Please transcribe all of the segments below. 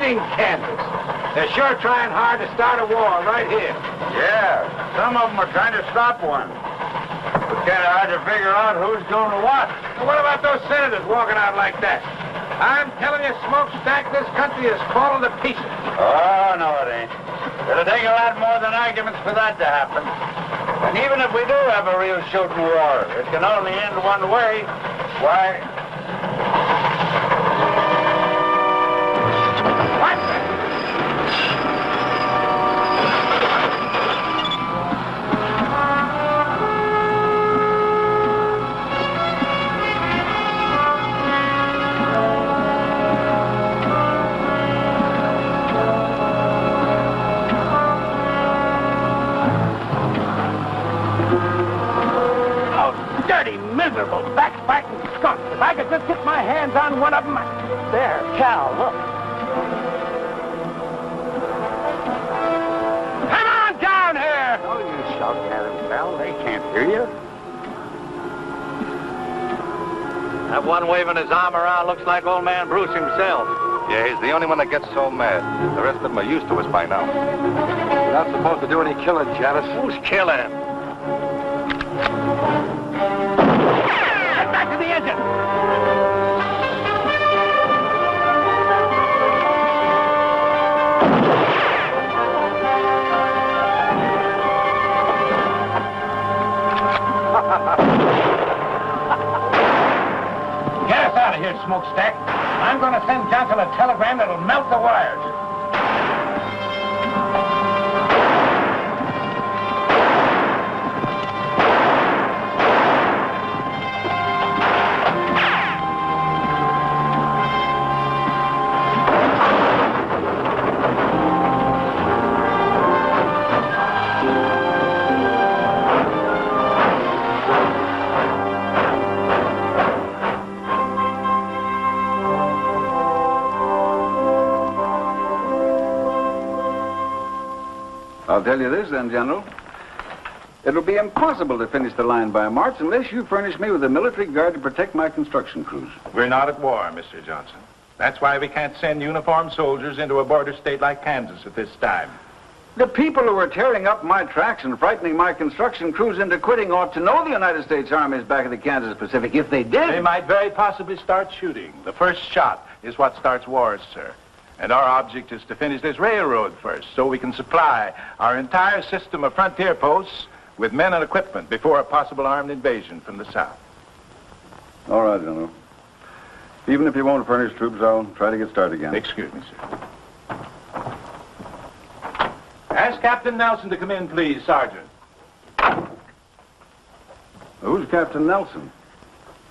Dang Kansas. They're sure trying hard to start a war right here. Yeah, some of them are trying to stop one. It's kind of hard to figure out who's doing what. Now, what about those senators walking out like that? I'm telling you, Smokestack, this country is falling to pieces. Oh, no, it ain't. It'll take a lot more than arguments for that to happen. And even if we do have a real shooting war, it can only end one way. Why? What? Miserable, backbiting skunks. If I could just get my hands on one of them. There, Cal, look. Come on down here! Oh, you shouting at them, pal. They can't hear you. That one waving his arm around looks like old man Bruce himself. Yeah, he's the only one that gets so mad. The rest of them are used to us by now. You're not supposed to do any killing, Janice. Who's killing him? Get back to the engine! Get us out of here, Smokestack. I'm going to send Johnson a telegram that'll melt the wires. I'll tell you this, then, General. It'll be impossible to finish the line by March unless you furnish me with a military guard to protect my construction crews. We're not at war, Mr. Johnson. That's why we can't send uniformed soldiers into a border state like Kansas at this time. The people who are tearing up my tracks and frightening my construction crews into quitting ought to know the United States Army is back in the Kansas Pacific. If they did... They might very possibly start shooting. The first shot is what starts wars, sir. And our object is to finish this railroad first so we can supply our entire system of frontier posts with men and equipment before a possible armed invasion from the south. All right, General. Even if you won't furnish troops, I'll try to get started again. Excuse me, sir. Ask Captain Nelson to come in, please, Sergeant. Who's Captain Nelson?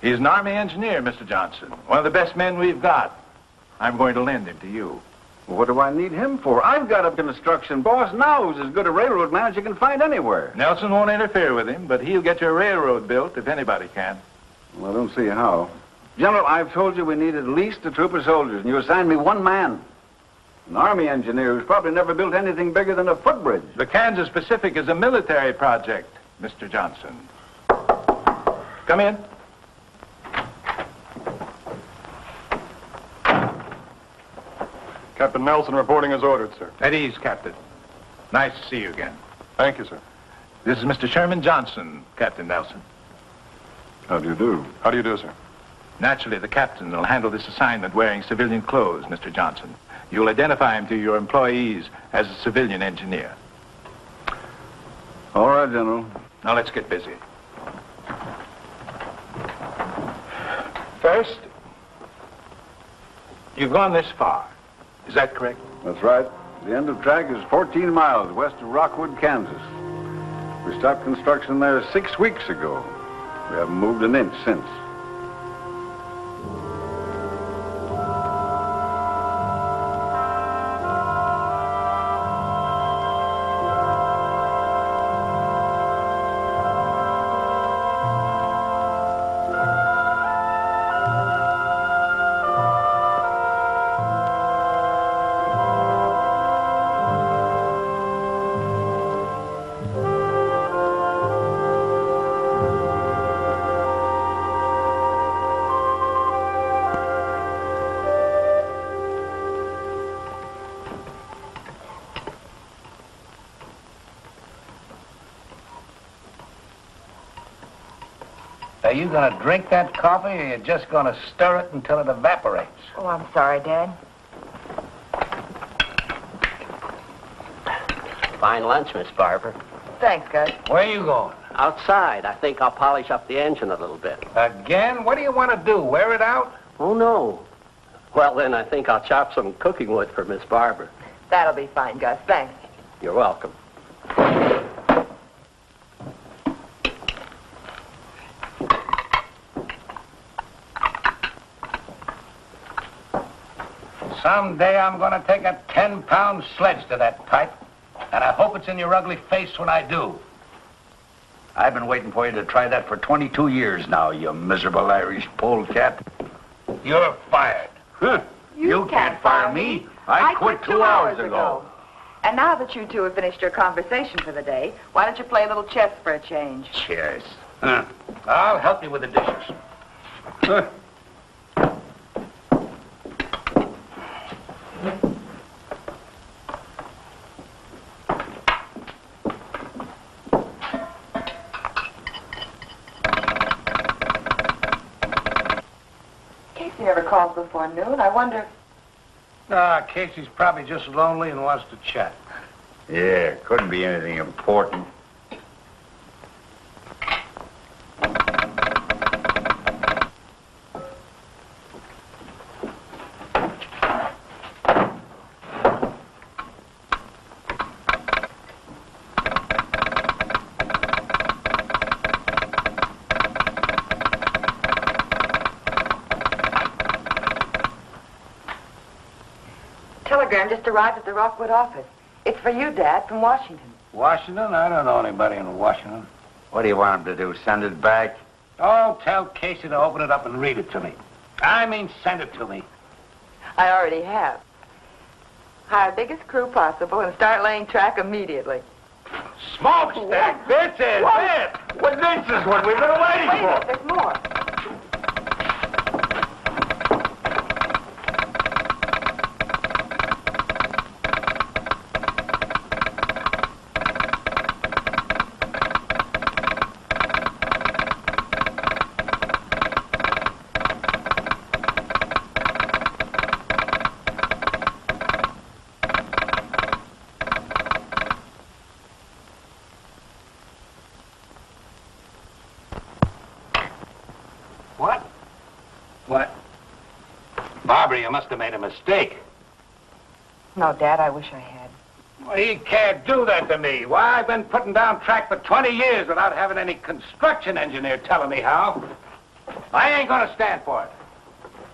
He's an Army engineer, Mr. Johnson. One of the best men we've got. I'm going to lend him to you. Well, what do I need him for? I've got a construction boss now who's as good a railroad man as you can find anywhere. Nelson won't interfere with him, but he'll get your railroad built if anybody can. Well, I don't see how. General, I've told you we need at least a troop of soldiers, and you assigned me one man. An Army engineer who's probably never built anything bigger than a footbridge. The Kansas Pacific is a military project, Mr. Johnson. Come in. Captain Nelson reporting as ordered, sir. At ease, Captain. Nice to see you again. Thank you, sir. This is Mr. Sherman Johnson, Captain Nelson. How do you do? How do you do, sir? Naturally, the captain will handle this assignment wearing civilian clothes, Mr. Johnson. You'll identify him to your employees as a civilian engineer. All right, General. Now let's get busy. First, you've gone this far. Is that correct? That's right. The end of track is 14 miles west of Rockwood, Kansas. We stopped construction there 6 weeks ago. We haven't moved an inch since. Are you going to drink that coffee, or are you just going to stir it until it evaporates? Oh, I'm sorry, Dad. Fine lunch, Miss Barber. Thanks, Gus. Where are you going? Outside. I think I'll polish up the engine a little bit. Again? What do you want to do, wear it out? Oh, no. Well, then I think I'll chop some cooking wood for Miss Barber. That'll be fine, Gus. Thanks. You're welcome. Someday I'm going to take a 10-pound sledge to that pipe, and I hope it's in your ugly face when I do. I've been waiting for you to try that for 22 years now, you miserable Irish polecat. You're fired. Huh. You can't fire me. I quit 2 hours ago. And now that you two have finished your conversation for the day, why don't you play a little chess for a change? Cheers. Huh. I'll help you with the dishes. Huh. Casey never calls before noon. I wonder... Casey's probably just lonely and wants to chat. Yeah, couldn't be anything important. Telegram just arrived at the Rockwood office. It's for you, Dad, from Washington. Washington? I don't know anybody in Washington. What do you want him to do, send it back? Oh, tell Casey to open it up and read it to me. I mean, send it to me. I already have. Hire biggest crew possible and start laying track immediately. Smokestack, this is it! Well, this is what we've been waiting Wait a for. minute, there's more. What? What? Barbara, you must have made a mistake. No, Dad, I wish I had. Well, he can't do that to me. Why, I've been putting down track for 20 years without having any construction engineer telling me how. I ain't gonna stand for it.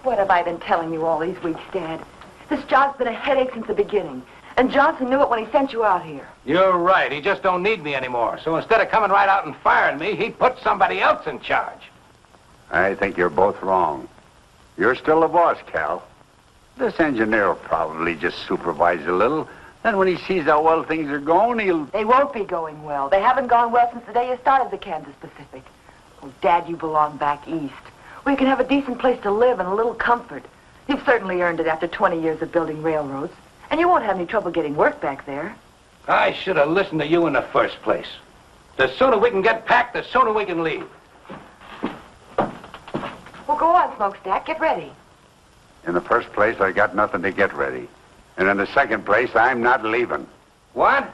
What have I been telling you all these weeks, Dad? This job's been a headache since the beginning. And Johnson knew it when he sent you out here. You're right. He just don't need me anymore. So instead of coming right out and firing me, he put somebody else in charge. I think you're both wrong. You're still the boss, Cal. This engineer will probably just supervise a little. Then when he sees how well things are going, he'll... They won't be going well. They haven't gone well since the day you started the Kansas Pacific. Oh, Dad, you belong back east, where you can have a decent place to live and a little comfort. You've certainly earned it after 20 years of building railroads. And you won't have any trouble getting work back there. I should have listened to you in the first place. The sooner we can get packed, the sooner we can leave. Well, go on, Smokestack. Get ready. In the first place, I got nothing to get ready. And in the second place, I'm not leaving. What?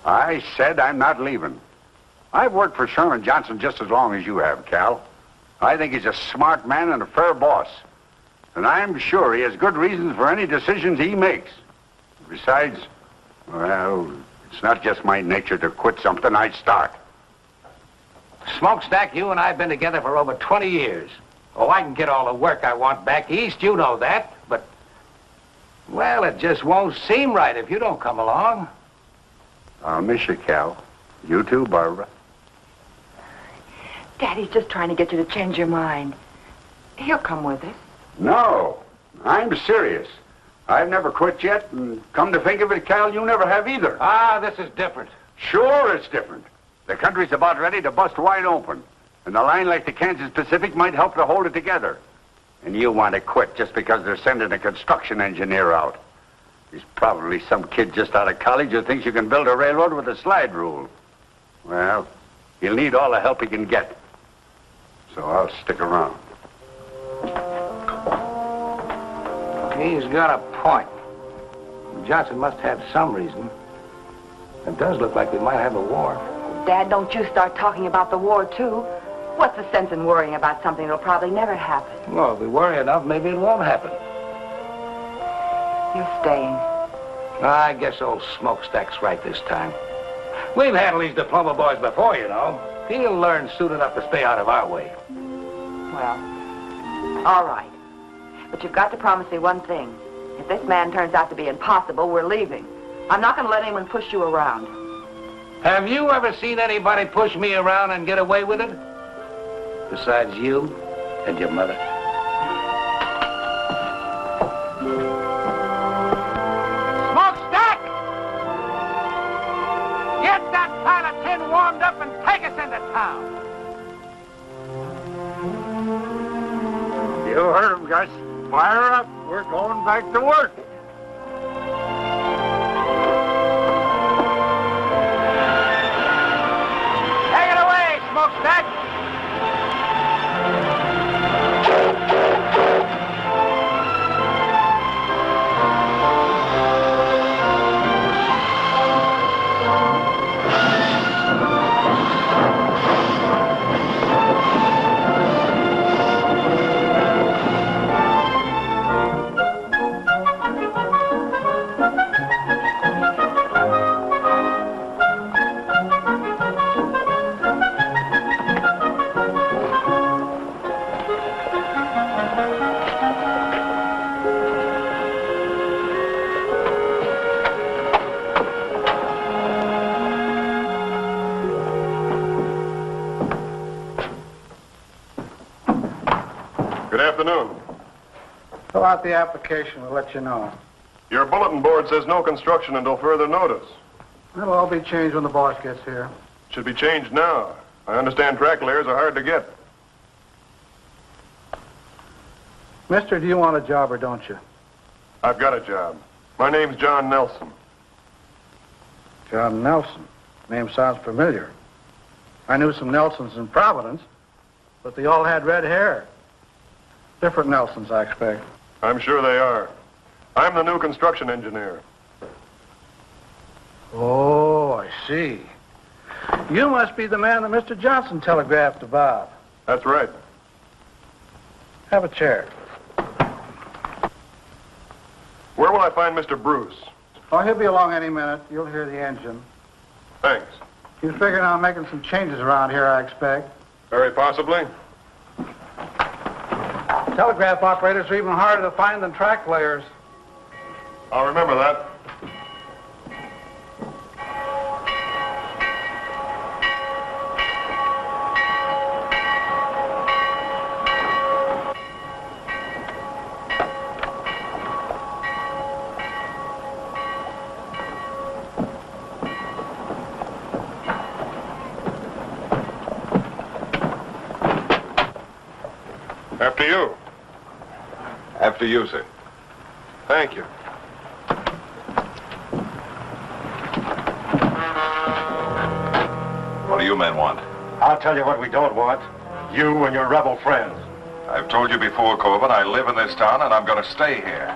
I said I'm not leaving. I've worked for Sherman Johnson just as long as you have, Cal. I think he's a smart man and a fair boss. And I'm sure he has good reasons for any decisions he makes. Besides, well, it's not just my nature to quit something I'd start. Smokestack, you and I have been together for over 20 years. Oh, I can get all the work I want back east, you know that. But, well, it just won't seem right if you don't come along. I'll miss you, Cal. You too, Barbara. Daddy's just trying to get you to change your mind. He'll come with us. No, I'm serious. I've never quit yet, and come to think of it, Cal, you never have either. Ah, this is different. Sure, it's different. The country's about ready to bust wide open. And a line like the Kansas Pacific might help to hold it together. And you want to quit just because they're sending a construction engineer out. He's probably some kid just out of college who thinks you can build a railroad with a slide rule. Well, he'll need all the help he can get. So I'll stick around. He's got a point. Johnson must have some reason. It does look like we might have a war. Dad, don't you start talking about the war, too. What's the sense in worrying about something that'll probably never happen? Well, if we worry enough, maybe it won't happen. You're staying. I guess old Smokestack's right this time. We've handled these diploma boys before, you know. He'll learn soon enough to stay out of our way. Well, all right. But you've got to promise me one thing. If this man turns out to be impossible, we're leaving. I'm not going to let anyone push you around. Have you ever seen anybody push me around and get away with it? Besides you and your mother. Smokestack! Get that pile of tin warmed up and take us into town. You heard him, Gus. Fire up. We're going back to work. Take it away, Smokestack! Good afternoon. Fill out the application. We'll let you know. Your bulletin board says no construction until further notice. It'll all be changed when the boss gets here. Should be changed now. I understand track layers are hard to get. Mister, do you want a job or don't you? I've got a job. My name's John Nelson. John Nelson. Name sounds familiar. I knew some Nelsons in Providence, but they all had red hair. Different Nelsons, I expect. I'm sure they are. I'm the new construction engineer. Oh, I see. You must be the man that Mr. Johnson telegraphed about. That's right. Have a chair. Where will I find Mr. Bruce? Oh, he'll be along any minute. You'll hear the engine. Thanks. He's figuring on making some changes around here, I expect. Very possibly. Telegraph operators are even harder to find than track layers. I'll remember that. After you. After you, sir. Thank you. What do you men want? I'll tell you what we don't want. You and your rebel friends. I've told you before, Corbin, I live in this town and I'm going to stay here.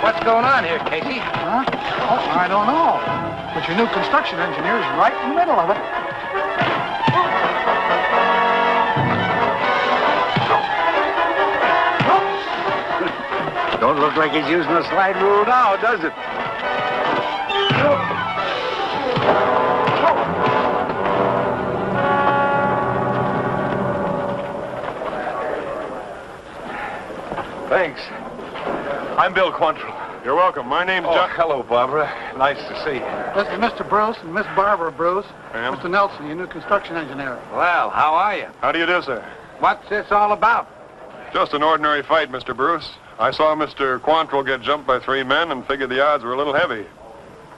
What's going on here, Casey? Huh? Oh, I don't know. But your new construction engineer is right in the middle of it. Don't look like he's using a slide rule now, does it? Thanks. I'm Bill Quantrill. You're welcome. My name's John. Hello, Barbara. Nice to see you. This is Mr. Bruce and Miss Barbara Bruce. Ma'am. Mr. Nelson, your new construction engineer. Well, how are you? How do you do, sir? What's this all about? Just an ordinary fight, Mr. Bruce. I saw Mr. Quantrill get jumped by 3 men and figured the odds were a little heavy.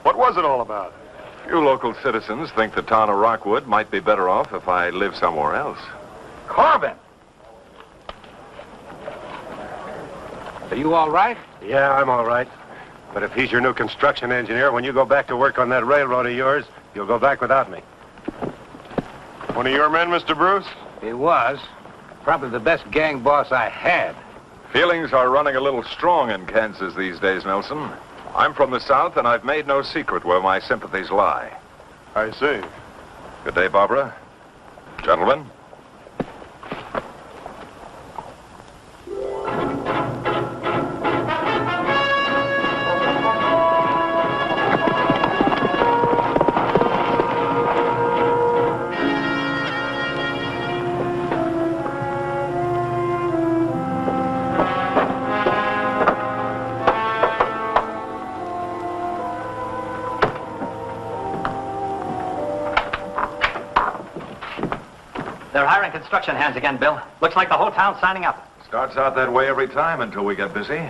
What was it all about? You local citizens think the town of Rockwood might be better off if I lived somewhere else. Corbin! Are you all right? Yeah, I'm all right. But if he's your new construction engineer, when you go back to work on that railroad of yours, you'll go back without me. One of your men, Mr. Bruce? He was. Probably the best gang boss I had. Feelings are running a little strong in Kansas these days, Nelson. I'm from the South, and I've made no secret where my sympathies lie. I see. Good day, Barbara. Gentlemen. They're hiring construction hands again, Bill. Looks like the whole town's signing up. Starts out that way every time until we get busy.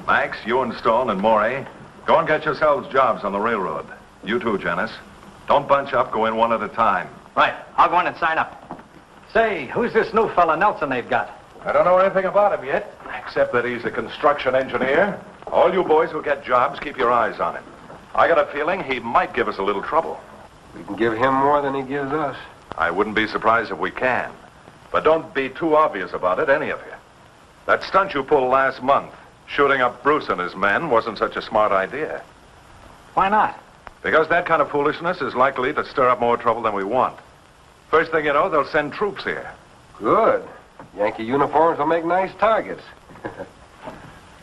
Max, you and Stone and Morey, go and get yourselves jobs on the railroad. You too, Janice. Don't bunch up, go in one at a time. Right. I'll go in and sign up. Say, who's this new fella Nelson they've got? I don't know anything about him yet, except that he's a construction engineer. All you boys who get jobs, keep your eyes on him. I got a feeling he might give us a little trouble. We can give him more than he gives us. I wouldn't be surprised if we can. But don't be too obvious about it, any of you. That stunt you pulled last month, shooting up Bruce and his men, wasn't such a smart idea. Why not? Because that kind of foolishness is likely to stir up more trouble than we want. First thing you know, they'll send troops here. Good. Yankee uniforms will make nice targets.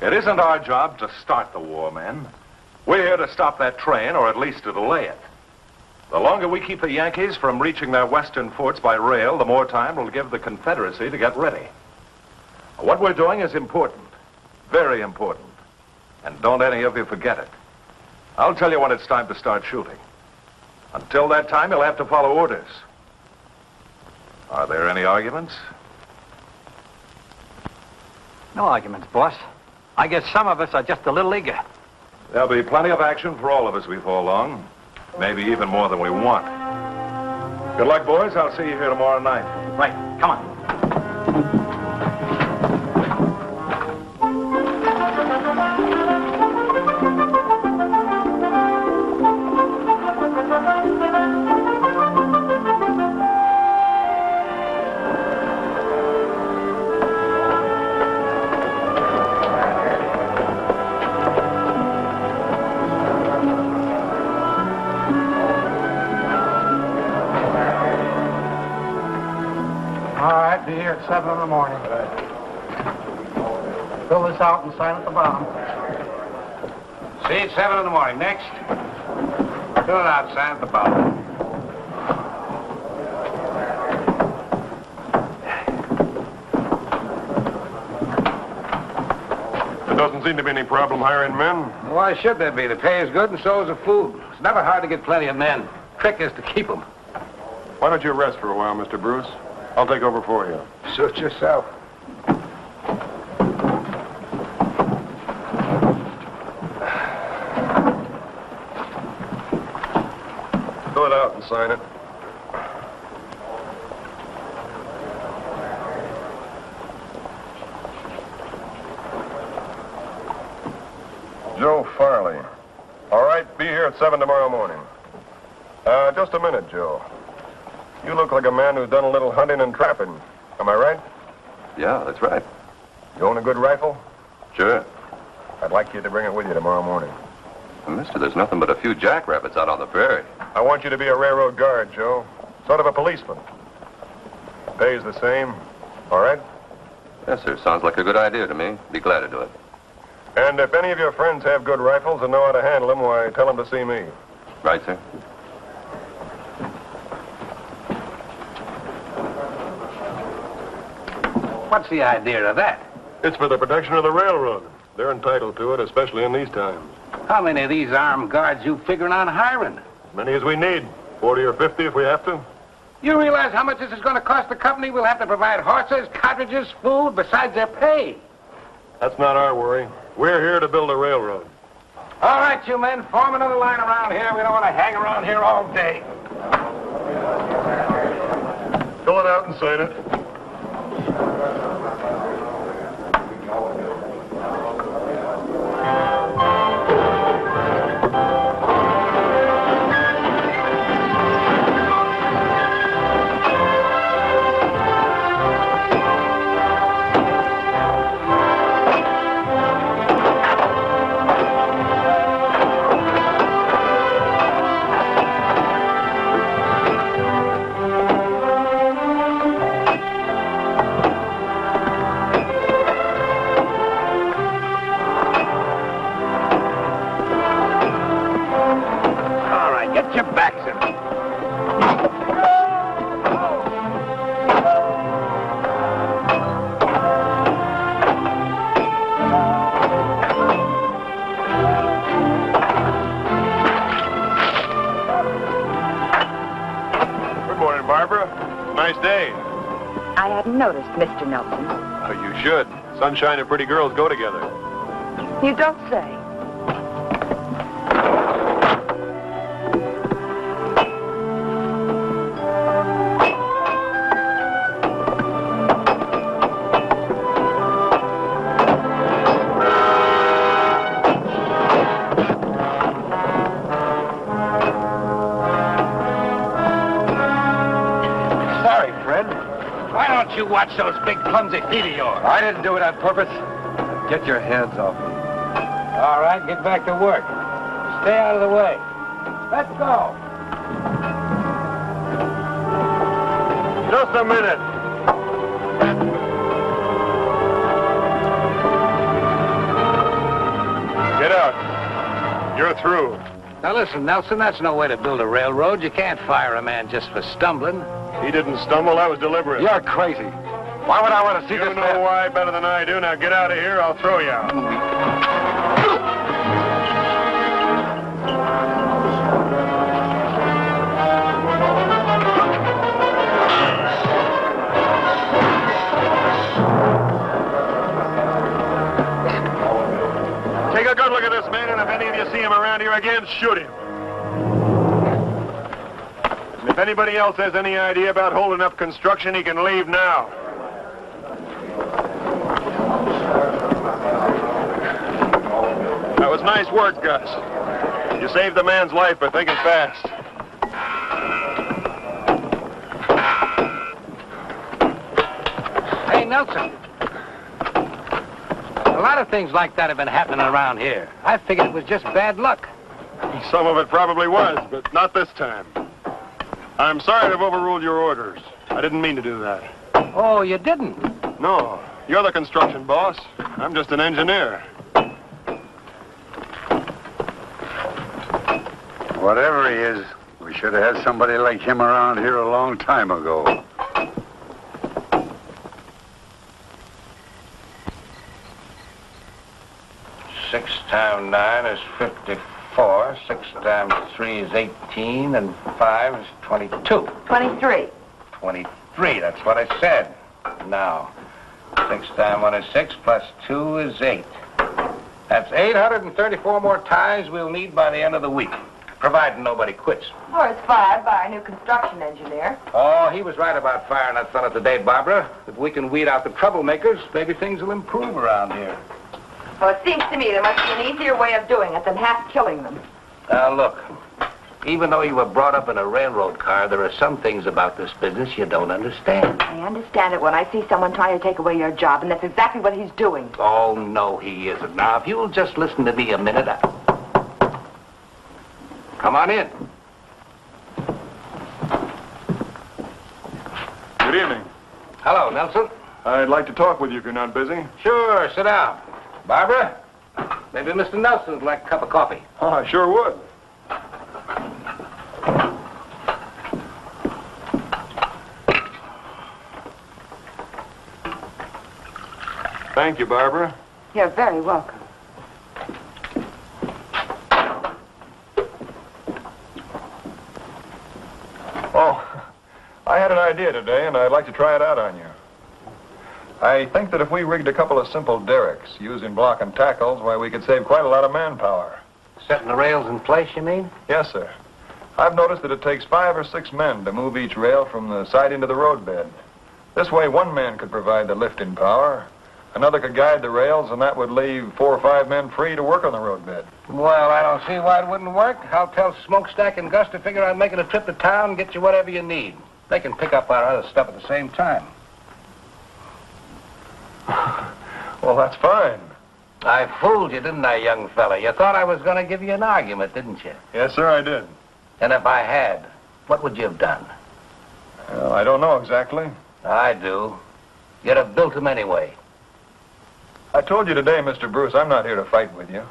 It isn't our job to start the war, men. We're here to stop that train, or at least to delay it. The longer we keep the Yankees from reaching their western forts by rail, the more time we'll give the Confederacy to get ready. What we're doing is important. Very important. And don't any of you forget it. I'll tell you when it's time to start shooting. Until that time, you'll have to follow orders. Are there any arguments? No arguments, boss. I guess some of us are just a little eager. There'll be plenty of action for all of us before long. Maybe even more than we want. Good luck, boys. I'll see you here tomorrow night. Right. Come on. Be here at 7 in the morning. Fill this out and sign at the bottom. See you at 7 in the morning. Next. Fill it out, sign at the bottom. There doesn't seem to be any problem hiring men. Why should there be? The pay is good and so is the food. It's never hard to get plenty of men. Trick is to keep them. Why don't you rest for a while, Mr. Bruce? I'll take over for you. Suit yourself. Fill it out and sign it. Joe Farley. All right, be here at 7 tomorrow morning. Just a minute, Joe. You look like a man who's done a little hunting and trapping. Am I right? Yeah, that's right. You own a good rifle? Sure. I'd like you to bring it with you tomorrow morning. Well, mister, there's nothing but a few jackrabbits out on the prairie. I want you to be a railroad guard, Joe. Sort of a policeman. Pays the same. All right? Yes, sir. Sounds like a good idea to me. Be glad to do it. And if any of your friends have good rifles and know how to handle them, why, tell them to see me. Right, sir. What's the idea of that? It's for the protection of the railroad. They're entitled to it, especially in these times. How many of these armed guards you figuring on hiring? As many as we need. 40 or 50 if we have to. You realize how much this is going to cost the company? We'll have to provide horses, cartridges, food, besides their pay. That's not our worry. We're here to build a railroad. All right, you men, form another line around here. We don't want to hang around here all day. Fill it out and sign it. Noticed, Mr. Nelson. Oh, you should. Sunshine and pretty girls go together. You don't say. You watch those big clumsy feet of yours. I didn't do it on purpose. Get your hands off me. All right, get back to work. Stay out of the way. Let's go. Just a minute. Get out. You're through. Now listen, Nelson, that's no way to build a railroad. You can't fire a man just for stumbling. He didn't stumble. That was deliberate. You're crazy. Why would I want to see this man? man? You know why better than I do. Now get out of here. I'll throw you out. Take a good look at this man, and if any of you see him around here again, shoot him. If anybody else has any idea about holding up construction, he can leave now. That was nice work, Gus. You saved the man's life by thinking fast. Hey, Nelson. A lot of things like that have been happening around here. I figured it was just bad luck. Some of it probably was, but not this time. I'm sorry to have overruled your orders. I didn't mean to do that. Oh, you didn't? No. You're the construction boss. I'm just an engineer. Whatever he is, we should have had somebody like him around here a long time ago. 6 times 9 is 54. 6 times 3 is 18, and 5 is 22. 23. 23, that's what I said. Now, 6 times 1 is 6, plus 2 is 8. That's 834 more ties we'll need by the end of the week, providing nobody quits. Or is fired by our new construction engineer. Oh, he was right about firing that fella today, Barbara. If we can weed out the troublemakers, maybe things will improve around here. Well, it seems to me there must be an easier way of doing it than half killing them. Now, look, even though you were brought up in a railroad car, there are some things about this business you don't understand. I understand it when I see someone trying to take away your job, and that's exactly what he's doing. Oh, no, he isn't. Now, if you'll just listen to me a minute, Come on in. Good evening. Hello, Nelson. I'd like to talk with you if you're not busy. Sure, sit down. Barbara, maybe Mr. Nelson would like a cup of coffee. Oh, I sure would. Thank you, Barbara. You're very welcome. Oh, I had an idea today, and I'd like to try it out on you. I think that if we rigged a couple of simple derricks using block and tackles, why, we could save quite a lot of manpower. Setting the rails in place, you mean? Yes, sir. I've noticed that it takes 5 or 6 men to move each rail from the siding to the roadbed. This way, one man could provide the lifting power, another could guide the rails, and that would leave 4 or 5 men free to work on the roadbed. Well, I don't see why it wouldn't work. I'll tell Smokestack and Gus to figure on making a trip to town and get you whatever you need. They can pick up our other stuff at the same time. Well, that's fine. I fooled you, didn't I, young fella? You thought I was going to give you an argument, didn't you? Yes, sir, I did. And if I had, what would you have done? Well, I don't know exactly. I do. You'd have built them anyway. I told you today, Mr. Bruce, I'm not here to fight with you.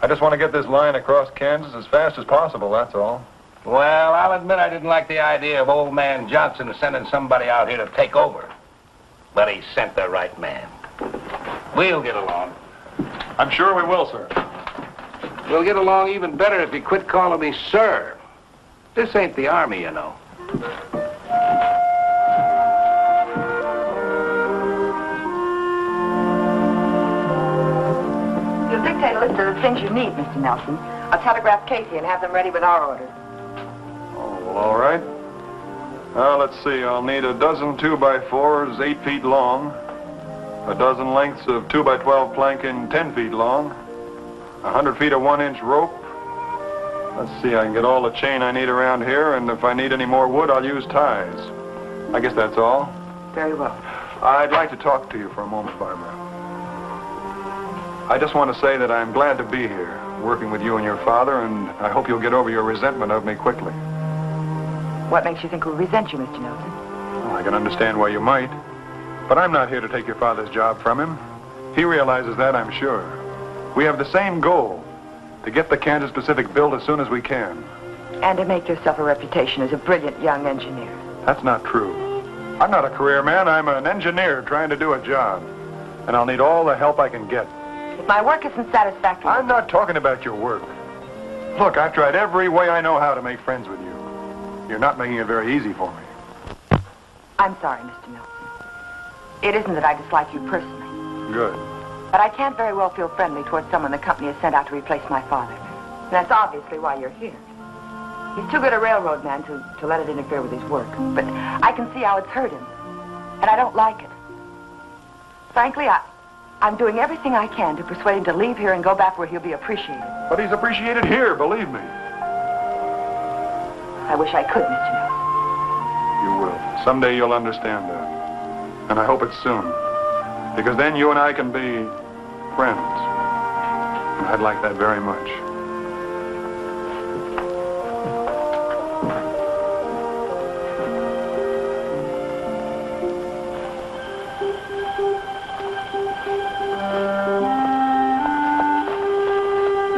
I just want to get this line across Kansas as fast as possible, that's all. Well, I'll admit I didn't like the idea of old man Johnson sending somebody out here to take over. But he sent the right man. We'll get along. I'm sure we will, sir. We'll get along even better if you quit calling me sir. This ain't the Army, you know. You'll dictate a list of the things you need, Mr. Nelson. I'll telegraph Casey and have them ready with our orders. Oh, well, all right. Let's see. I'll need a dozen 2x4s 8 feet long, a dozen lengths of 2x12 planking 10 feet long, 100 feet of 1-inch rope. Let's see, I can get all the chain I need around here, and if I need any more wood, I'll use ties. I guess that's all. Very well. I'd like to talk to you for a moment, Barbara. I just want to say that I'm glad to be here, working with you and your father, and I hope you'll get over your resentment of me quickly. What makes you think we resent you, Mr. Nelson? Well, I can understand why you might, but I'm not here to take your father's job from him. He realizes that, I'm sure. We have the same goal, to get the Kansas Pacific built as soon as we can. And to make yourself a reputation as a brilliant young engineer. That's not true. I'm not a career man. I'm an engineer trying to do a job. And I'll need all the help I can get. If my work isn't satisfactory... I'm not talking about your work. Look, I've tried every way I know how to make friends with you. You're not making it very easy for me. I'm sorry, Mr. Nelson. It isn't that I dislike you personally. Good. But I can't very well feel friendly towards someone the company has sent out to replace my father. And that's obviously why you're here. He's too good a railroad man to let it interfere with his work. But I can see how it's hurt him. And I don't like it. Frankly, I'm doing everything I can to persuade him to leave here and go back where he'll be appreciated. But he's appreciated here, believe me. I wish I could, Mr. Nelson. You will. Someday you'll understand that. And I hope it's soon. Because then you and I can be friends. And I'd like that very much.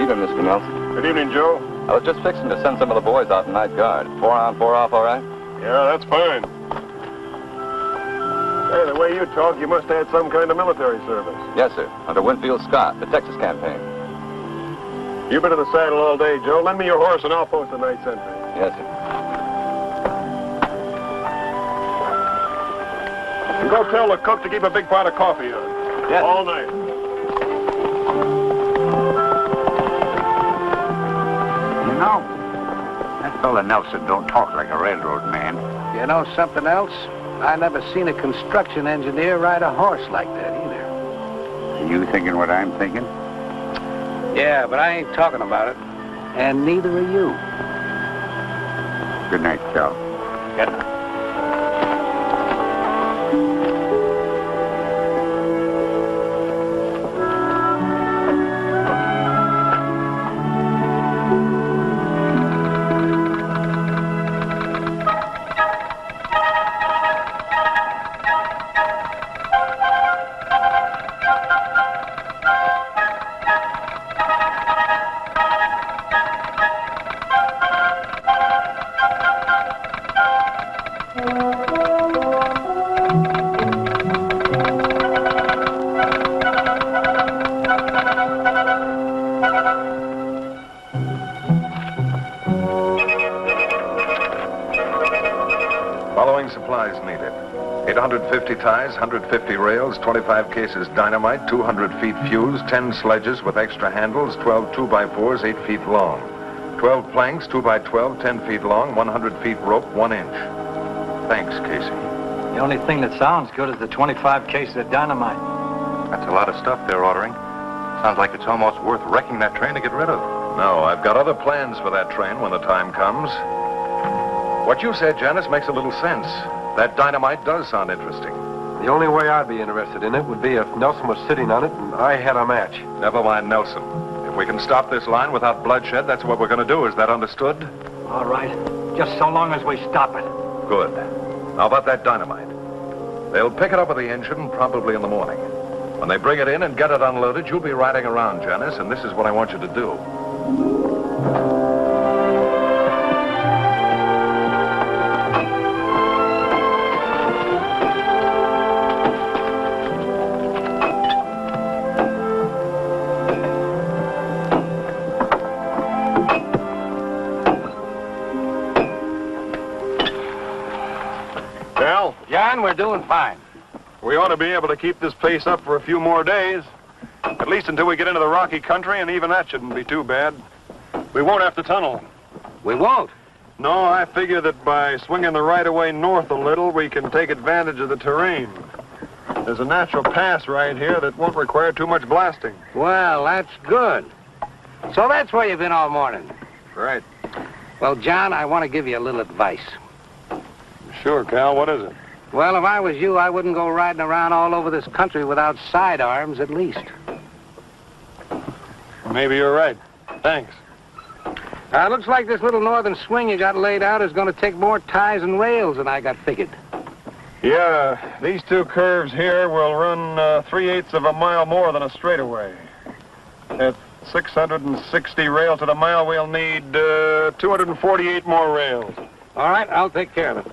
Evening, Mr. Nelson. Good evening, Joe. I was just fixing to send some of the boys out in night guard. 4 on, 4 off, all right? Yeah, that's fine. Hey, the way you talk, you must have had some kind of military service. Yes, sir. Under Winfield Scott, the Texas campaign. You've been in the saddle all day, Joe. Lend me your horse and I'll post the night sentry. Yes, sir. And go tell the cook to keep a big pot of coffee on. Yes. All night. You know, that fella Nelson don't talk like a railroad man. You know something else? I never seen a construction engineer ride a horse like that either. Are you thinking what I'm thinking? Yeah, but I ain't talking about it. And neither are you. Good night, Cal. Good night. following supplies needed. 850 ties, 150 rails, 25 cases dynamite, 200 feet fuse, 10 sledges with extra handles, 12 2x4s 8 feet long, 12 planks 2x12, 10 feet long, 100 feet rope, 1 inch. Thanks, Casey. The only thing that sounds good is the 25 cases of dynamite. That's a lot of stuff they're ordering. Sounds like it's almost worth wrecking that train to get rid of. No, I've got other plans for that train when the time comes. What you said, Janice, makes a little sense. That dynamite does sound interesting. The only way I'd be interested in it would be if Nelson was sitting on it and I had a match. Never mind Nelson. If we can stop this line without bloodshed, that's what we're going to do. Is that understood? All right. Just so long as we stop it. Good. How about that dynamite? They'll pick it up with the engine probably in the morning. When they bring it in and get it unloaded, you'll be riding around, Janice, and this is what I want you to do. Cal? John, we're doing fine. We ought to be able to keep this pace up for a few more days. At least until we get into the rocky country, and even that shouldn't be too bad. We won't have to tunnel. We won't. No, I figure that by swinging the right-of-way north a little, we can take advantage of the terrain. There's a natural pass right here that won't require too much blasting. Well, that's good. So that's where you've been all morning. Right. Well, John, I want to give you a little advice. Sure, Cal. What is it? Well, if I was you, I wouldn't go riding around all over this country without sidearms, at least. Maybe you're right. Thanks. Looks like this little northern swing you got laid out is going to take more ties and rails than I got figured. Yeah, these two curves here will run 3/8 of a mile more than a straightaway. At 660 rails to the mile, we'll need 248 more rails. All right, I'll take care of it.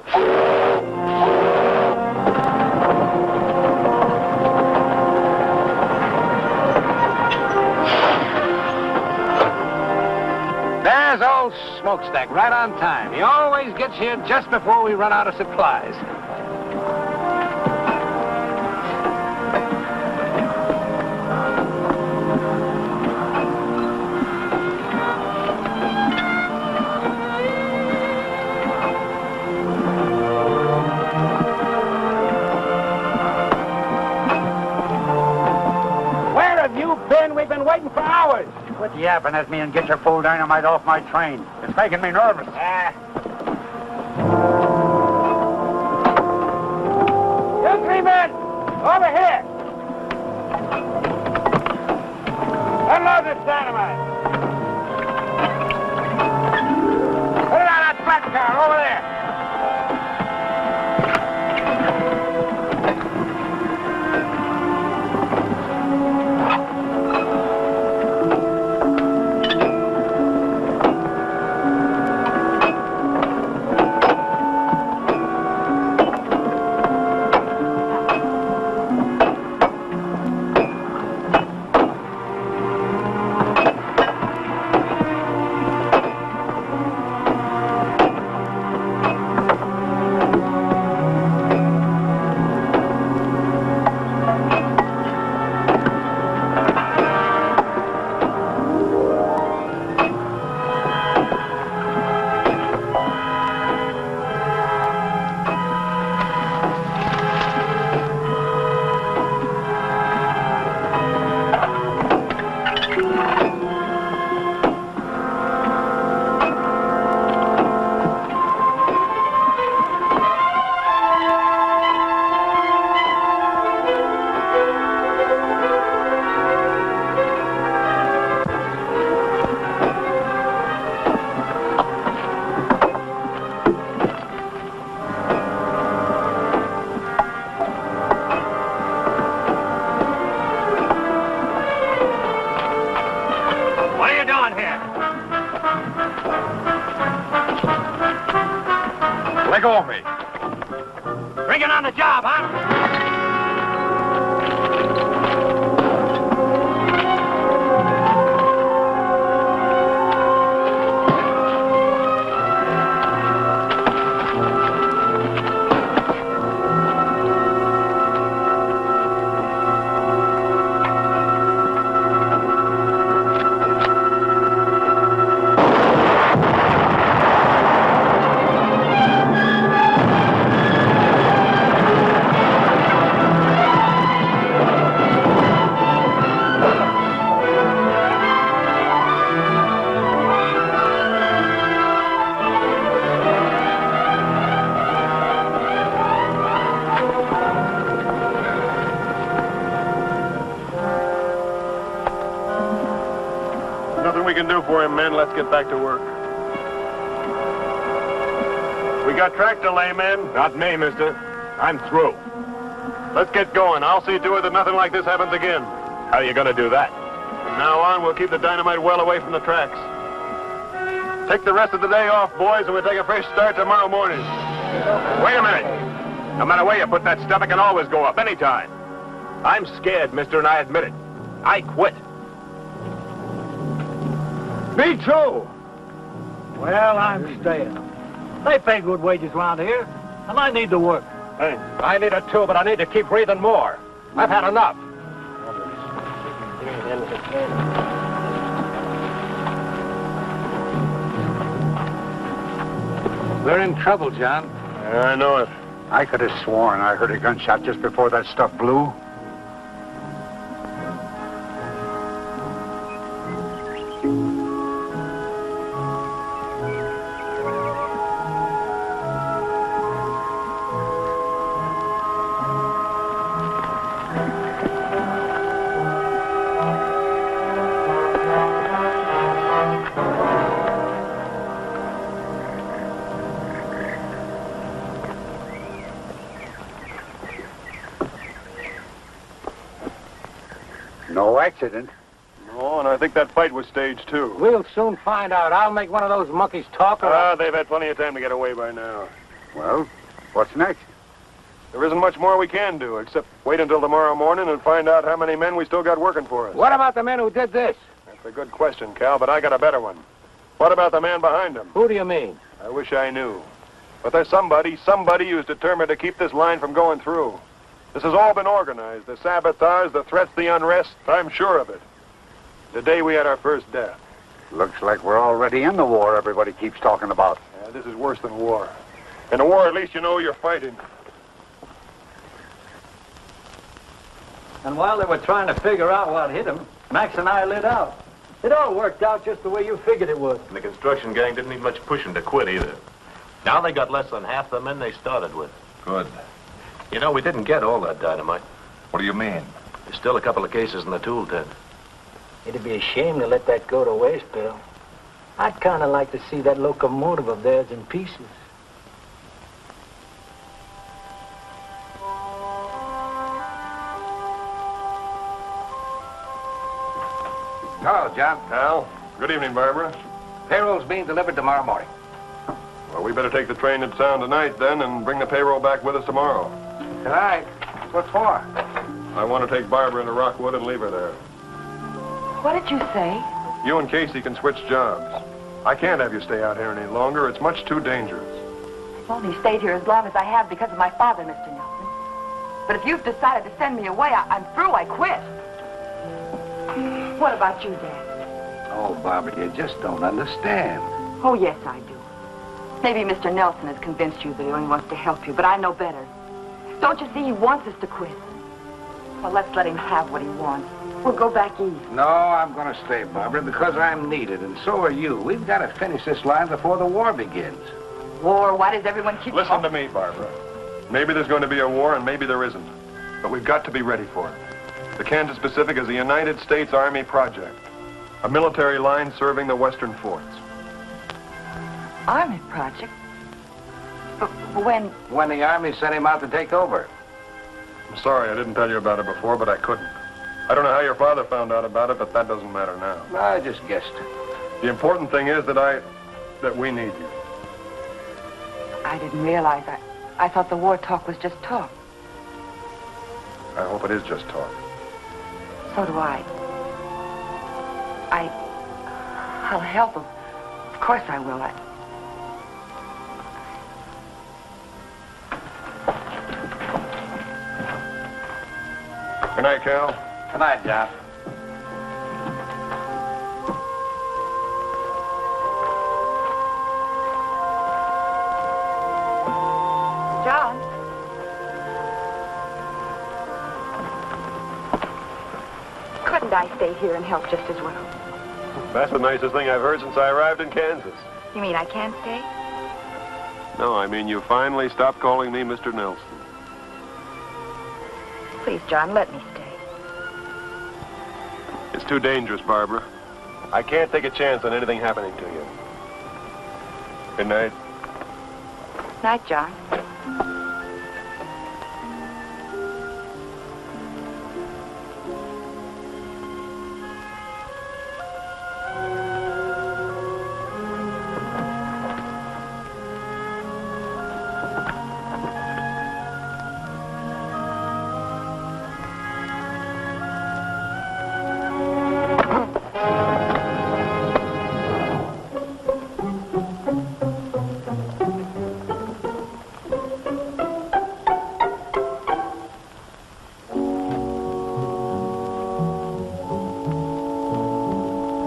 There's old Smokestack, right on time. He always gets here just before we run out of supplies. Where have you been? We've been waiting for hours. Quit yapping at me and get your full dynamite off my train. It's making me nervous. You three men, over here. Unload this dynamite. Put it on that flat car over there. Let go of me. Bring it on the job, huh? Nothing we can do for him, men. Let's get back to work. We got track delay, men. Not me, mister. I'm through. Let's get going. I'll see to it that nothing like this happens again. How are you going to do that? From now on, we'll keep the dynamite well away from the tracks. Take the rest of the day off, boys, and we'll take a fresh start tomorrow morning. Wait a minute. No matter where you put that stuff, it can always go up anytime. I'm scared, mister, and I admit it. I quit. Me too. Well, I'm staying. They pay good wages around here, and I need to work. Hey, I need it too, but I need to keep breathing more. I've had enough. We're in trouble, John. I know it. I could have sworn I heard a gunshot just before that stuff blew. No accident. No, and I think that fight was staged, too. We'll soon find out. I'll make one of those monkeys talk. They've had plenty of time to get away by now. Well, what's next? There isn't much more we can do, except wait until tomorrow morning and find out how many men we still got working for us. What about the men who did this? That's a good question, Cal, but I got a better one. What about the man behind him? Who do you mean? I wish I knew. But there's somebody who's determined to keep this line from going through. This has all been organized. The sabotage, the threats, the unrest. I'm sure of it. The day we had our first death. Looks like we're already in the war everybody keeps talking about. Yeah, this is worse than war. In a war, at least you know you're fighting. And while they were trying to figure out what hit him, Max and I lit out. It all worked out just the way you figured it would. And the construction gang didn't need much pushing to quit either. Now they got less than half the men they started with. Good. You know, we didn't get all that dynamite. What do you mean? There's still a couple of cases in the tool tent. It'd be a shame to let that go to waste, Bill. I'd kind of like to see that locomotive of theirs in pieces. Hello, John. Al, good evening, Barbara. Payroll's being delivered tomorrow morning. Well, we better take the train to town tonight, then, and bring the payroll back with us tomorrow. Tonight? What for? I want to take Barbara into Rockwood and leave her there. What did you say? You and Casey can switch jobs. I can't have you stay out here any longer. It's much too dangerous. I've only stayed here as long as I have because of my father, Mr. Nelson. But if you've decided to send me away, I'm through. I quit. What about you, Dad? Oh, Barbara, you just don't understand. Oh, yes, I do. Maybe Mr. Nelson has convinced you that he only wants to help you, but I know better. Don't you see he wants us to quit? Well, let's let him have what he wants. We'll go back east. No, I'm going to stay, Barbara, because I'm needed, and so are you. We've got to finish this line before the war begins. War? Why does everyone keep Listen to me, Barbara. Maybe there's going to be a war, and maybe there isn't. But we've got to be ready for it. The Kansas Pacific is a United States Army project. A military line serving the western forts. Army project? But when? When the Army sent him out to take over. I'm sorry I didn't tell you about it before, but I couldn't. I don't know how your father found out about it, but that doesn't matter now. I just guessed. The important thing is that we need you. I didn't realize. I thought the war talk was just talk. I hope it is just talk. So do I. I'll help him. Of course I will. Good night, Cal. Good night, John. John? Couldn't I stay here and help just as well? That's the nicest thing I've heard since I arrived in Kansas. You mean I can't stay? No, I mean you finally stopped calling me Mr. Nelson. Please, John, let me stay. It's too dangerous, Barbara. I can't take a chance on anything happening to you. Good night. Night, John.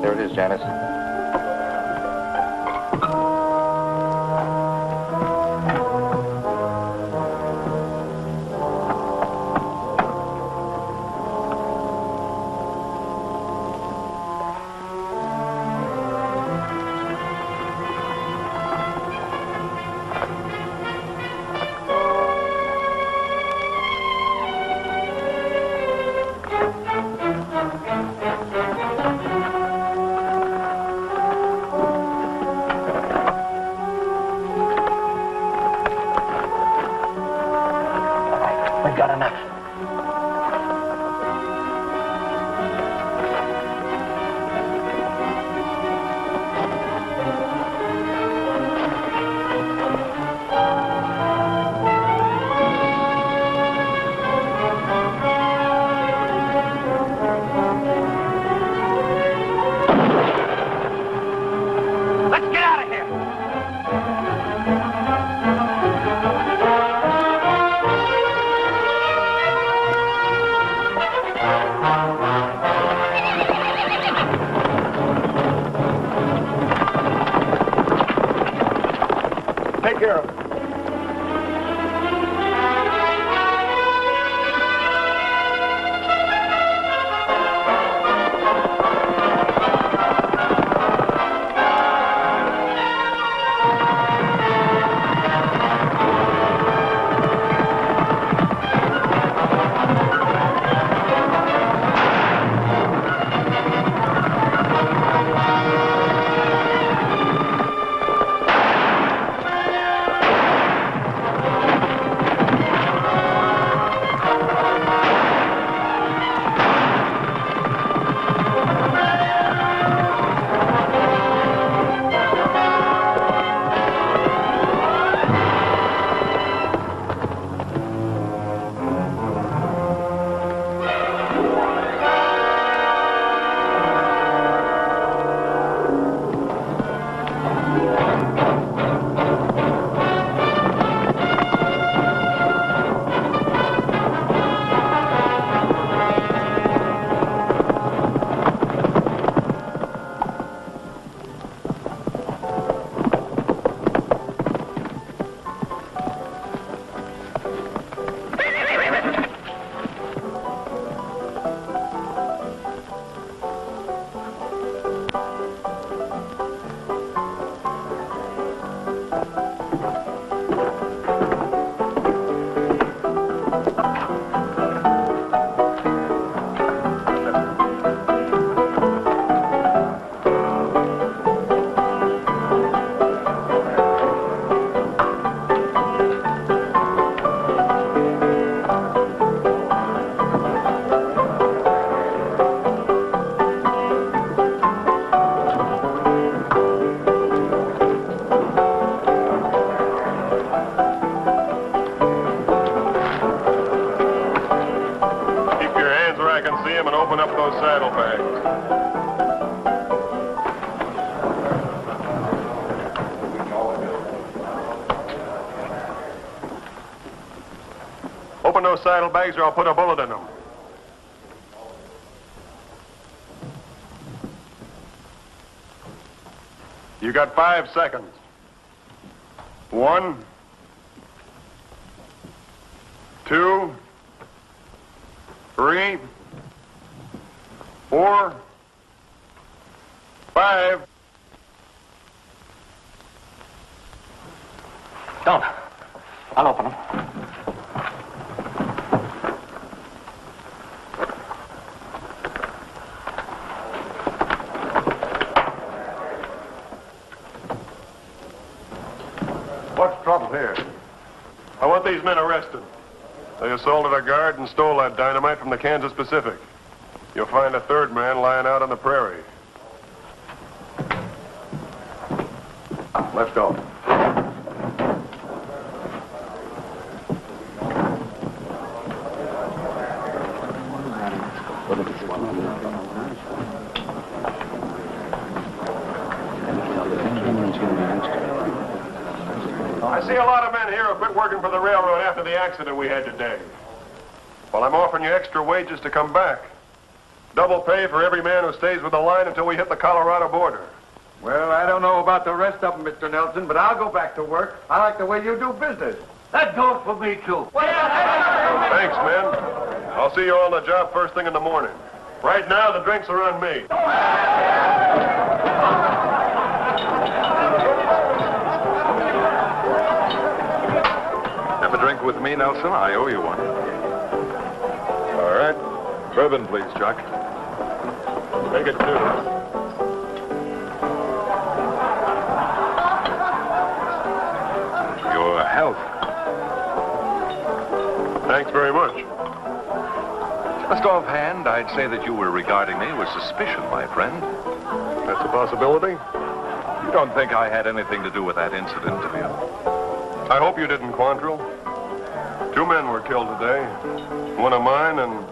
There it is, Janice. We've got enough. Let's get out of here. Take care of it. Open up those saddlebags. Open those saddlebags or I'll put a bullet in them. You got 5 seconds. 1, 2, 3, 4, 5. Don't. I'll open them. here. I want these men arrested. They assaulted a guard and stole that dynamite from the Kansas Pacific. You'll find a third man lying out on the prairie. Let's go. I see a lot of men here who quit working for the railroad after the accident we had today. Well, I'm offering you extra wages to come back. Double pay for every man who stays with the line until we hit the Colorado border. Well, I don't know about the rest of them, Mr. Nelson, but I'll go back to work. I like the way you do business. That goes for me, too. Thanks, men. I'll see you all on the job first thing in the morning. Right now, the drinks are on me. Have a drink with me, Nelson? I owe you one. All right. Bourbon, please, Chuck. Make it two. Your health. Thanks very much. Just offhand, I'd say that you were regarding me with suspicion, my friend. That's a possibility. You don't think I had anything to do with that incident, do you? I hope you didn't, Quantrill. 2 men were killed today. One of mine and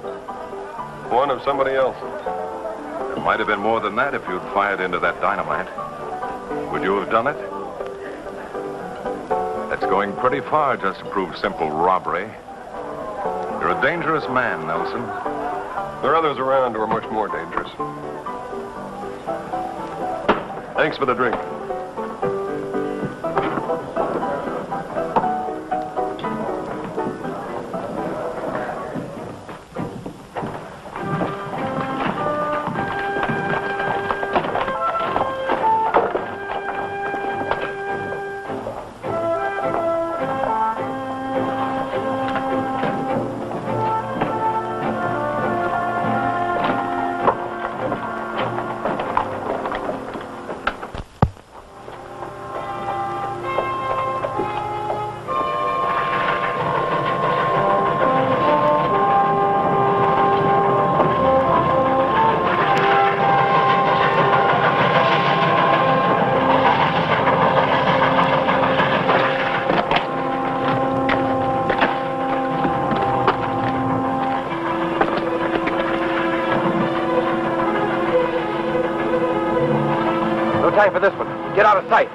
one of somebody else. It might have been more than that if you'd fired into that dynamite. Would you have done it? That's going pretty far just to prove simple robbery. You're a dangerous man, Nelson. There are others around who are much more dangerous. Thanks for the drink. Time for this one. Get out of sight.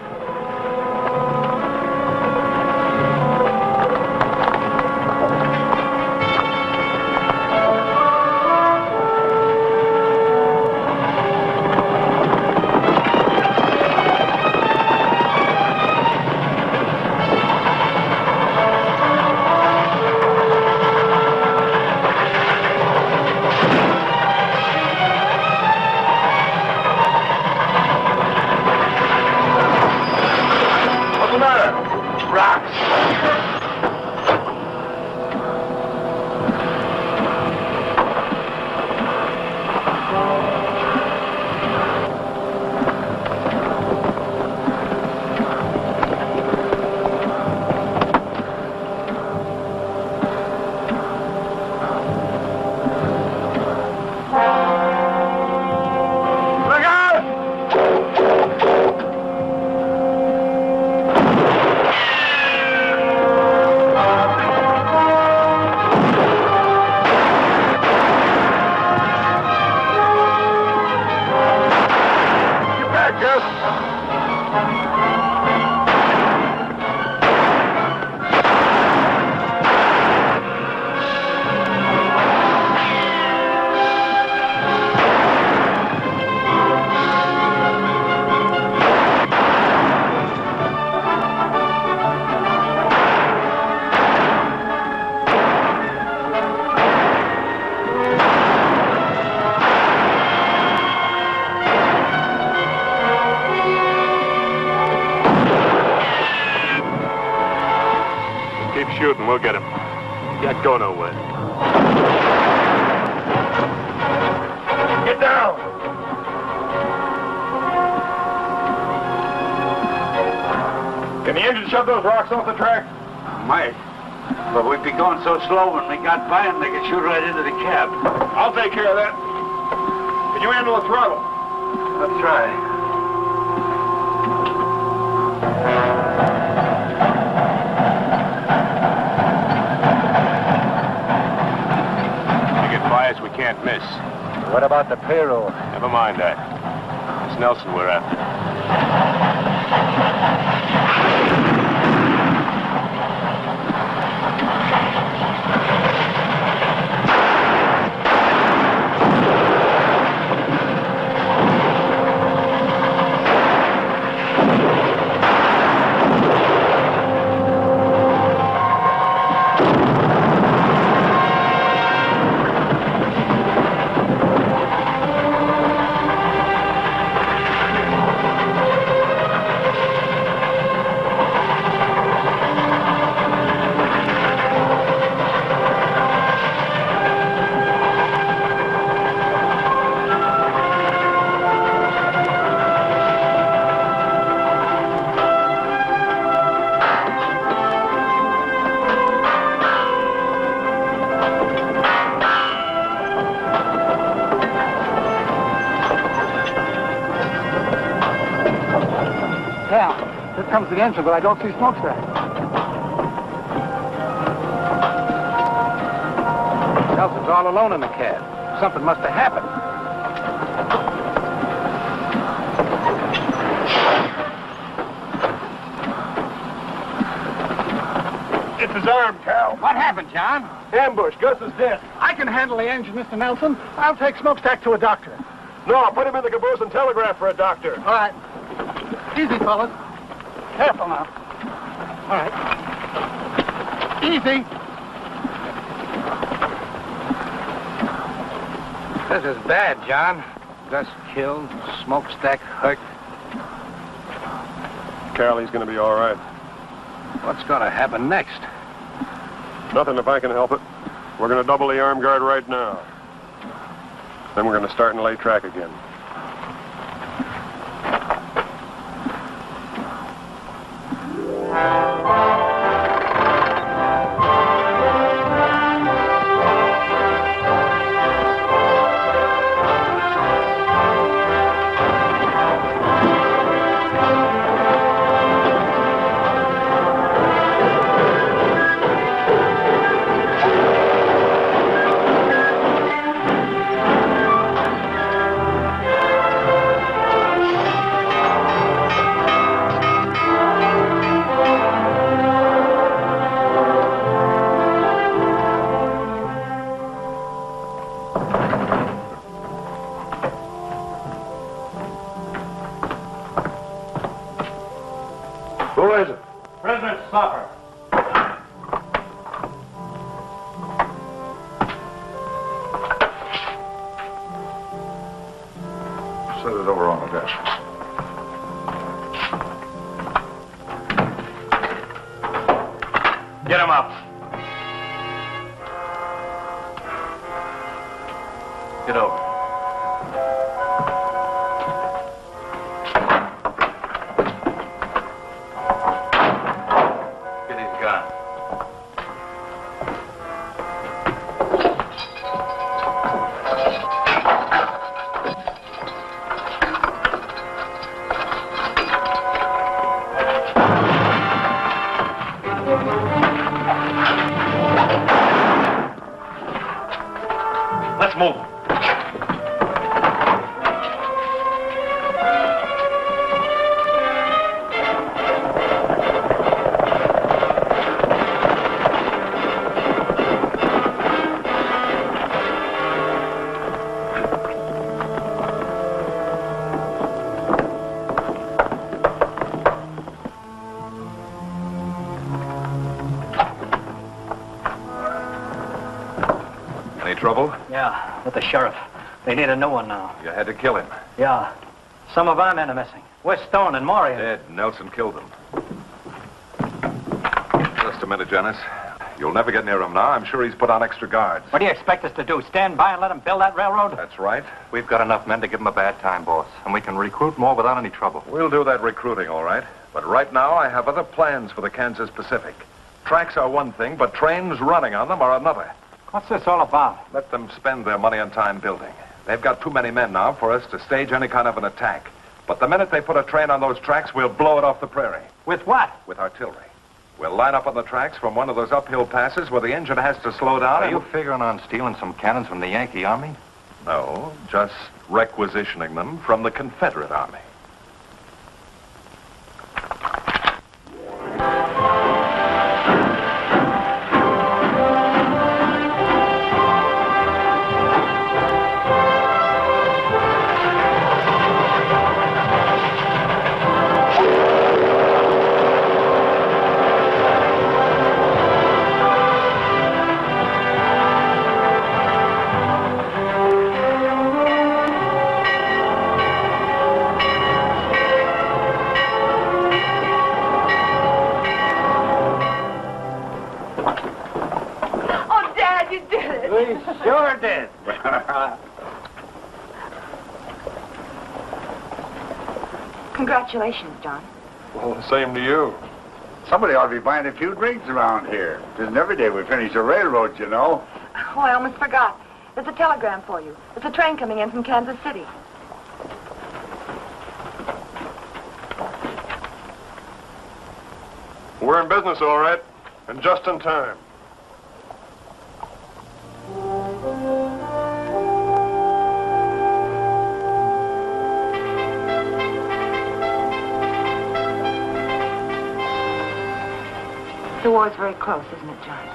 Shooting, we'll get him. Can't go nowhere. Get down! Can the engine shove those rocks off the track? Might. But we'd be going so slow when we got by them, they could shoot right into the cab. I'll take care of that. Can you handle the throttle? I'll try. We get bias we can't miss. What about the payroll? Never mind that. It's Nelson we're after. Here comes the engine, but I don't see smokestack. Nelson's all alone in the cab. Something must have happened. It's his arm, Cal. What happened, John? Ambush. Gus is dead. I can handle the engine, Mr. Nelson. I'll take smokestack to a doctor. No, put him in the caboose and telegraph for a doctor. All right. Easy, fellas. Careful now. All right. Easy. This is bad, John. Gus killed, smokestack hurt. Cal, he's going to be all right. What's going to happen next? Nothing if I can help it. We're going to double the arm guard right now. Then we're going to start and lay track again. Who is it? Prisoner Stopper. Set it over on the desk. Get him up. Get over. Get his gun. Let's move. Any trouble? Yeah, with the sheriff. They need a new one now. You had to kill him. Yeah. Some of our men are missing. West Stone and Maury. Dead. Nelson killed them. Just a minute, Janice. You'll never get near him now. I'm sure he's put on extra guards. What do you expect us to do? Stand by and let them build that railroad? That's right. We've got enough men to give him a bad time, boss. And we can recruit more without any trouble. We'll do that recruiting, all right. But right now, I have other plans for the Kansas Pacific. Tracks are one thing, but trains running on them are another. What's this all about? Let them spend their money on time building. They've got too many men now for us to stage any kind of an attack. But the minute they put a train on those tracks, we'll blow it off the prairie. With what? With artillery. We'll line up on the tracks from one of those uphill passes where the engine has to slow down. Are you figuring on stealing some cannons from the Yankee Army? No, just requisitioning them from the Confederate Army. Sure did. Congratulations, John. Well, the same to you. Somebody ought to be buying a few drinks around here. It isn't every day we finish a railroad, you know. Oh, I almost forgot. There's a telegram for you. There's a train coming in from Kansas City. We're in business, all right, and just in time. The war's very close, isn't it, John?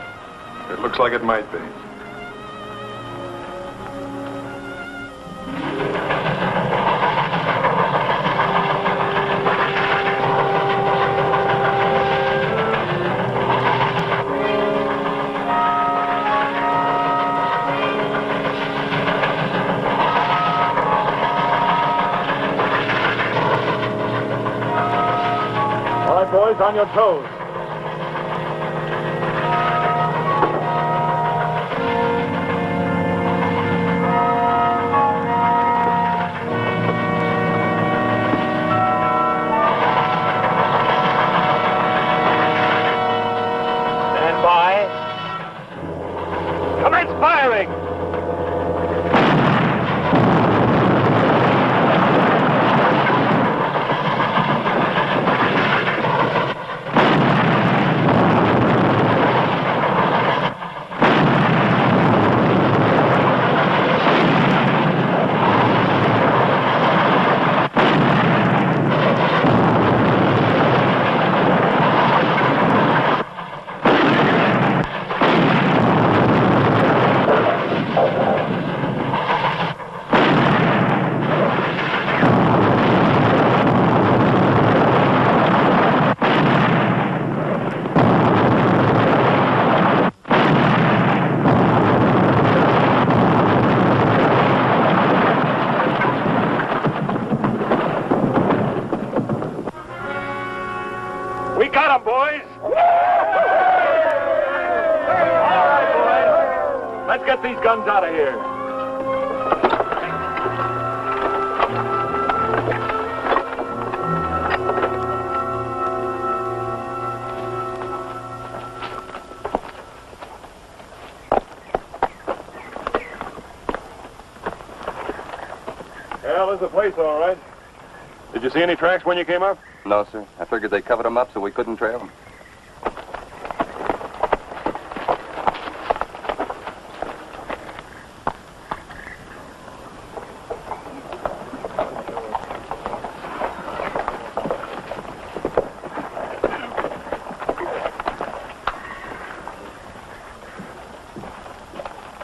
It looks like it might be. All right, boys, on your toes. Commence firing! We got him, boys! All right, boys. Let's get these guns out of here. Well, this is the place, all right. Did you see any tracks when you came up? No, sir. I figured they covered them up so we couldn't trail them.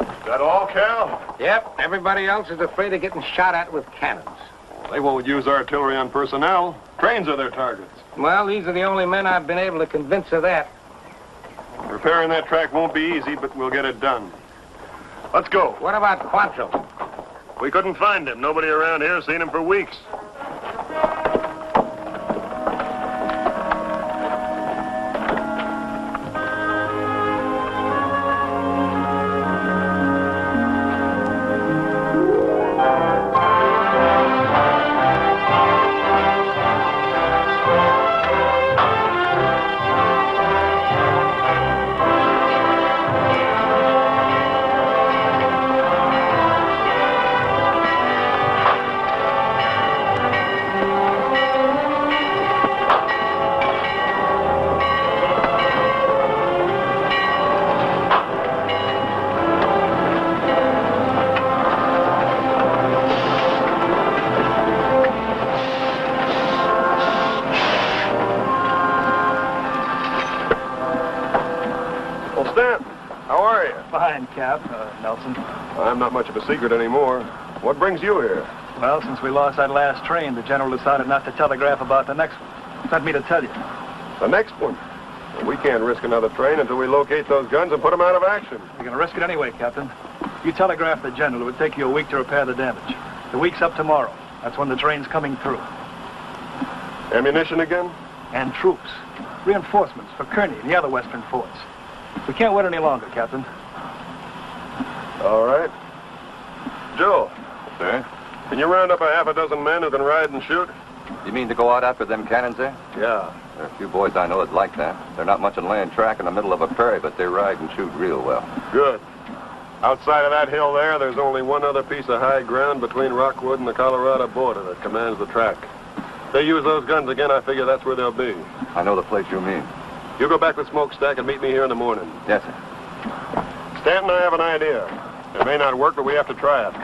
Is that all, Cal? Yep. Everybody else is afraid of getting shot at with cannons. They won't use artillery on personnel. Trains are their targets. Well, these are the only men I've been able to convince of that. Repairing that track won't be easy, but we'll get it done. Let's go. What about Quantrill? We couldn't find him. Nobody around here has seen him for weeks. behind, Cap, Nelson. I'm not much of a secret anymore. What brings you here? Well, since we lost that last train, the general decided not to telegraph about the next one. Sent me to tell you. The next one? Well, we can't risk another train until we locate those guns and put them out of action. We're going to risk it anyway, Captain. You telegraph the general. It would take you a week to repair the damage. The week's up tomorrow. That's when the train's coming through. Ammunition again? And troops. Reinforcements for Kearney and the other western forts. We can't wait any longer, Captain. All right. Joe. Sir? Can you round up a half a dozen men who can ride and shoot? You mean to go out after them cannons there? Yeah. There are a few boys I know that like that. They're not much on laying track in the middle of a prairie, but they ride and shoot real well. Good. Outside of that hill there, there's only one other piece of high ground between Rockwood and the Colorado border that commands the track. If they use those guns again, I figure that's where they'll be. I know the place you mean. You go back with Smokestack and meet me here in the morning. Yes, sir. Stanton and I have an idea. It may not work, but we have to try it.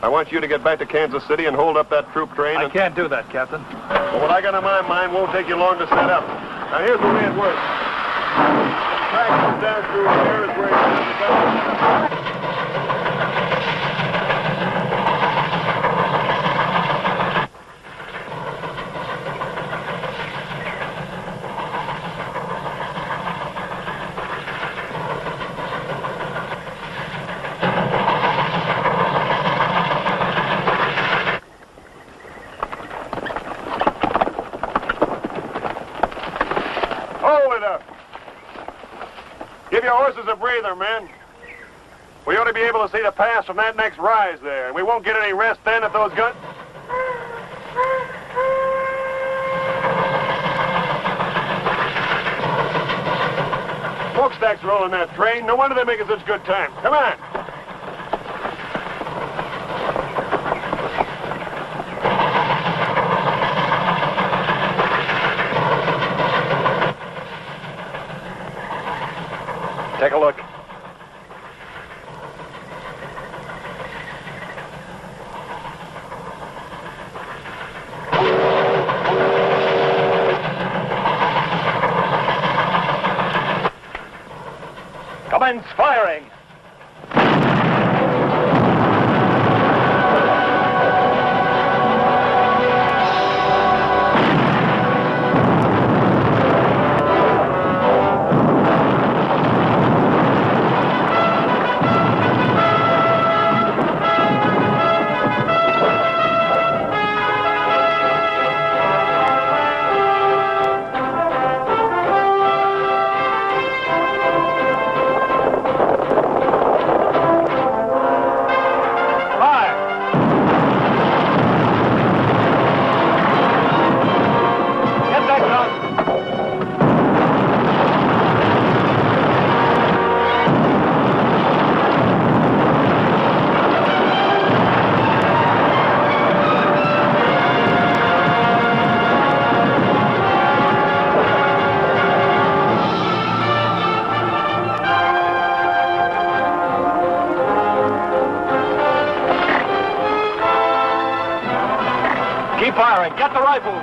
I want you to get back to Kansas City and hold up that troop train. I can't do that, Captain. Well, what I got in my mind won't take you long to set up. Now, here's the way it works. The track comes down through here is where you have to go. Give your horses a breather, men. We ought to be able to see the pass from that next rise there, and we won't get any rest then if those guns... Smokestack's rolling that train. No wonder they're making such good time. Come on. Take a look. Commence firing. Keep firing. Get the rifles.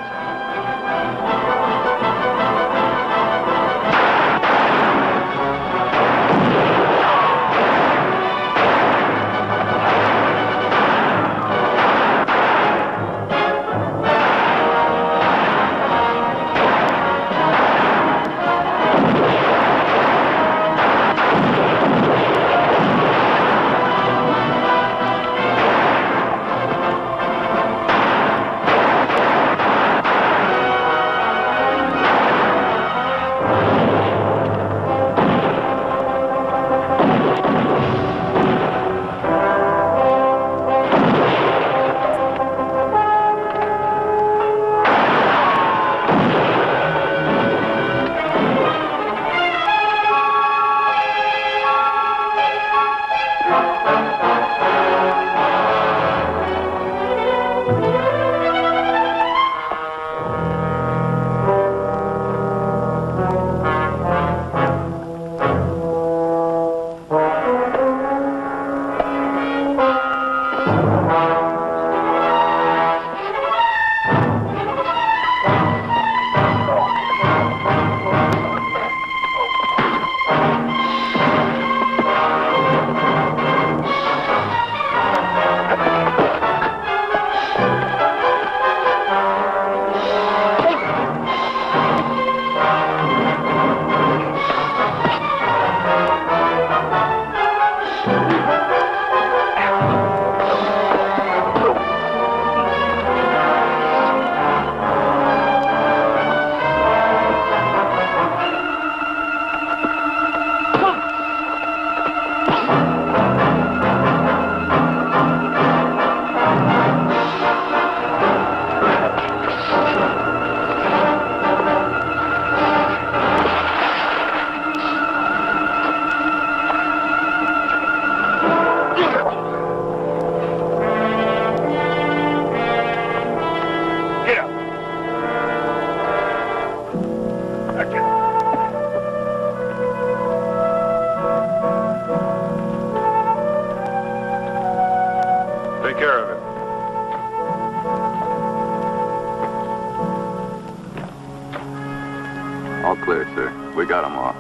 All clear, sir. We got them all.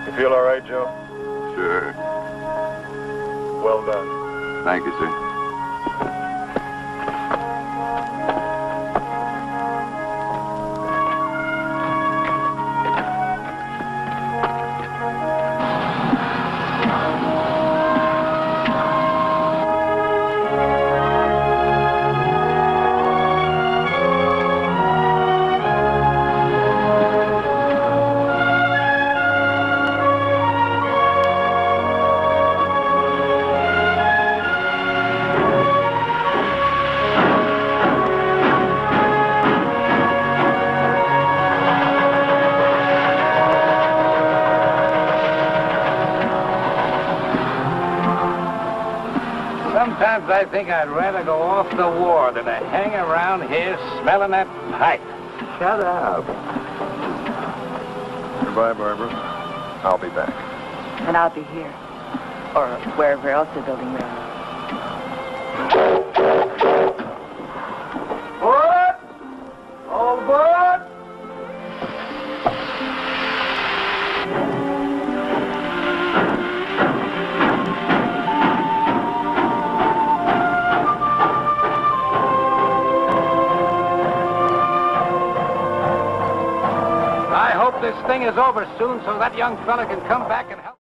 You feel all right, Joe? Sure. Well done. Thank you, sir. Sometimes I think I'd rather go off the war than to hang around here smelling that pipe. Shut up. Goodbye, Barbara. I'll be back. And I'll be here. Or wherever else they're building railroads. Board! All aboard! I hope this thing is over soon so that young fella can come back and help.